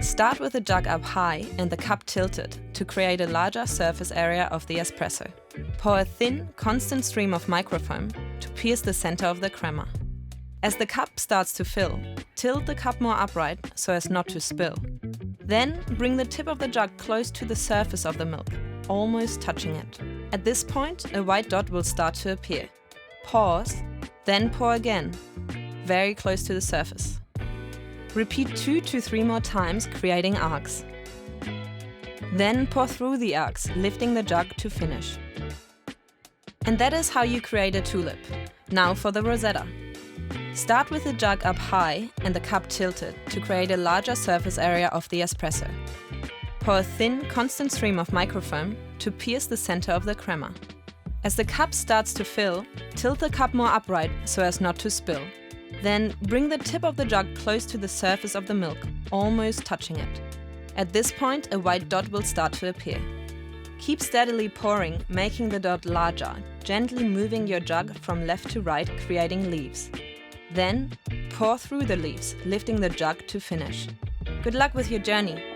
Start with the jug up high and the cup tilted to create a larger surface area of the espresso. Pour a thin, constant stream of microfoam to pierce the center of the crema. As the cup starts to fill, tilt the cup more upright so as not to spill. Then bring the tip of the jug close to the surface of the milk, almost touching it. At this point, a white dot will start to appear. Pause, then pour again, very close to the surface. Repeat 2 to 3 more times, creating arcs. Then pour through the arcs, lifting the jug to finish. And that is how you create a tulip. Now for the Roseta. Start with the jug up high and the cup tilted to create a larger surface area of the espresso. Pour a thin, constant stream of microfoam to pierce the center of the crema. As the cup starts to fill, tilt the cup more upright so as not to spill. Then bring the tip of the jug close to the surface of the milk, almost touching it. At this point, a white dot will start to appear. Keep steadily pouring, making the dot larger, gently moving your jug from left to right, creating leaves. Then, pour through the leaves, lifting the jug to finish. Good luck with your journey!